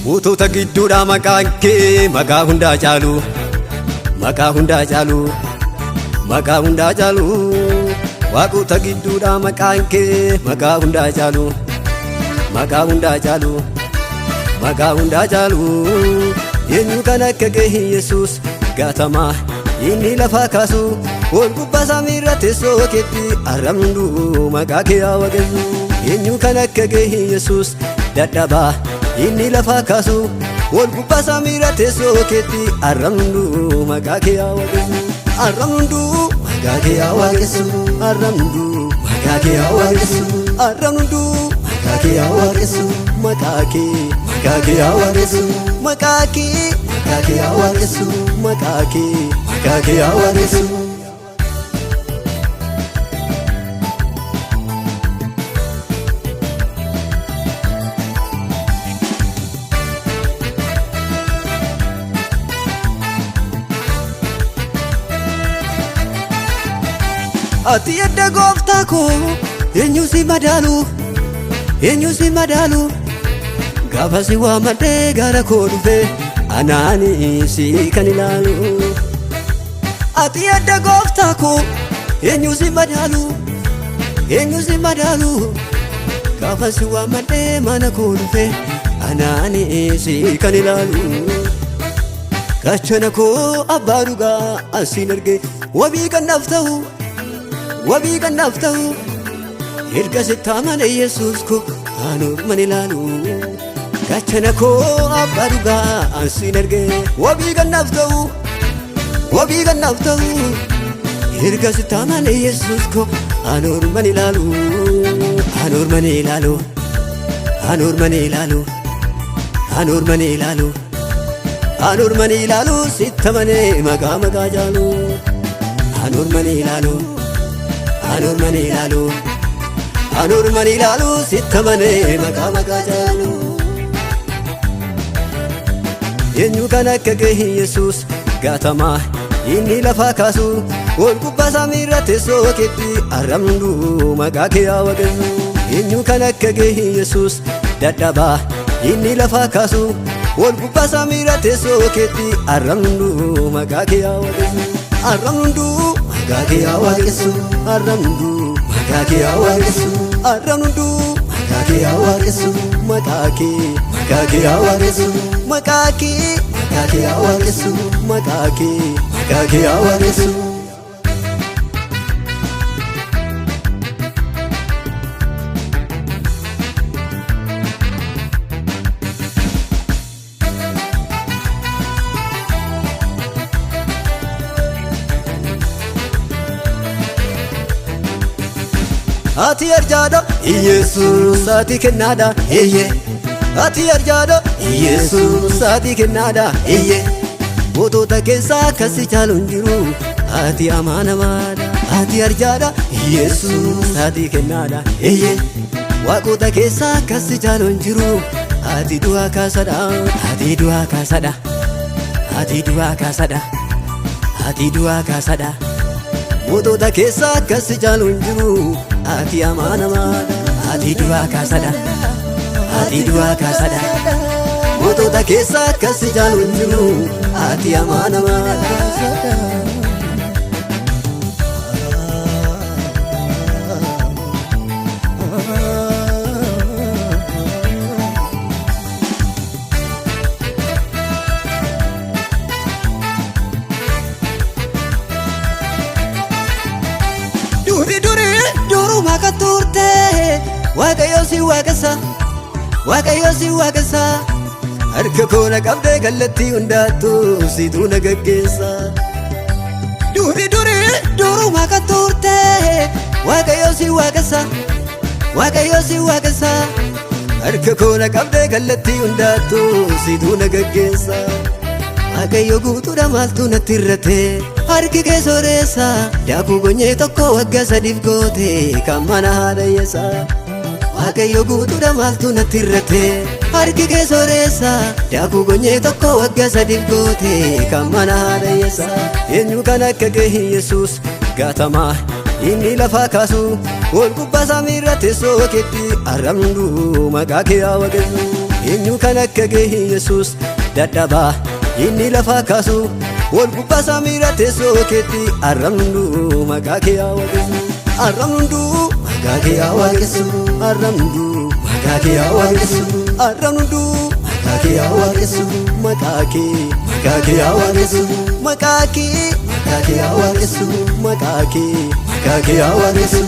Mootota gidduudha maqaan kee maqaa hundaa caalu, maqaa hundaa caalu, maqaa hundaa caalu. Waaqota gidduudha maqaan kee maqaa hundaa caalu, maqaa hundaa caalu, maqaa hundaa caalu. Eenyu kan akka kee Yesuus gaatamaa inni lafaa kaasu, ol gubbaa samii irra teessoo keetti arrabnu maqaa kee haa waaqessu. Eenyu kan akka kee Yesuus dadhabaa inni lafaa kaasu, ol gubbaa samii irra teessoo keetti arrabnu maqaa kee haa waaqessu. Arrabnu maqaa kee haa waaqessu, arrabnu maqaa kee haa waaqessu, arrabnu maqaa kee haa waaqessu, maqaa kee haa waaqessu, maqaa kee haa waaqessu, maqaa kee haa waaqessu. Ati edda gooftaa koo eenyu si madaalu, eenyu si madaalu. Gaafa si waamadhee gara koo dhufe anaani si kan ilaalu. Ati edda gooftaa koo eenyu si madaalu, eenyu si madaalu. Gaafa si waamadhee mana koo dhufe anaani si kan ilaalu. Gachana koo abbaa dhugaa asiin arge wabii kan naaf ta'u, wabii kan naaf ta'u. Erga sitti amane Yesuus ko anuman ilaalu. Gachana koo abbaa dhugaa asiin arge wabii kan naaf ta'u, wabii kan naaf ta'u. Erga sitti amane Yesuus ko anuman ilaalu, anuman ilaalu, anuman ilaalu, anuman ilaalu, anuman ilaalu. Sitti amane maqaa maqaa jaalu, anuman ilaalu, anuman ilaalu, anuman ilaalu. Sitti amane maqaa maqaa jaalu. Eenyu kan akka kee Yesuus gaatamaa inni lafaa kaasu, ol gubbaa samii irra teessoo keetti arrabnu maqaa kee haa waaqessu. Eenyu kan akka kee Yesuus dadhabaa inni lafaa kaasu, ol gubbaa samii irra teessoo keetti arrabnu maqaa kee haa waaqessu. Arrabnu maqaa kee haa waaqessu, arrabnu maqaa kee haa waaqessu, arrabnu maqaa kee haa waaqessu, maqaa kee haa waaqessu, maqaa kee haa waaqessu, maqaa kee haa waaqessu. Ati arjaadha Yesuus ati kennaadha eeyye. Ati arjaadha Yesuus ati kennaadha eeyye. Mootota keessaa akkasi caalu hin jiru ati amaanamaadha. Ati arjaadha Yesuus ati kennaadha eeyye. Waaqota keessaa akkasi caalu hin jiru ati du'aa kaasadha, ati du'aa kaasadha, ati du'aa kaasadha, ati du'aa kaasadha. Mootota keessaa akkasi caalu hin jiru ati amaanamaadha, ati du'aa kaasadha, ati du'aa kaasadha. Mootota keessaa akkasi caalu hin jiru ati amaanamaadha. Duruma ka turte Waaqayyo si waaqessa, Waaqayyo si waaqessa. Harka koo na qabdee kallattii hundaattu situ na gaggeessa. Duruma ka turte Waaqayyo si waaqessa, Waaqayyo si waaqessa. Harka koo na qabdee kallattii hundaattu situ na gaggeessa. Waaqayyo guutuudha maaltu natti irrate, harki kee sooreessa. Daakuu gonyee tokko waggaa sadiif goote kan mana haadha hiyyeessaa. Waaqayyo guutuudha maaltu natti irrate, harki kee sooreessa. Daakuu gonyee tokko waggaa sadiif goote kan mana haadha hiyyeessaa. Eenyu kan akka kee Yesuus gaatamaa inni lafaa kaasu, ol gubbaa samii irra teessoo keetti arrabnu maqaa kee haa waaqessu. eenyu kan akka gahee Yesuus dadhabaa inni lafaa kaasu wal gubbaa samiirra teessoo keetti arrabnu maqaa kee haa waaqessu arrabnu maqaa kee haa waaqessu arrabnu maqaa kee haa waaqessu arrabnu maqaa kee haa waaqessu maqaa kee haa waaqessu maqaa kee haa waaqessu maqaa kee haa waaqessu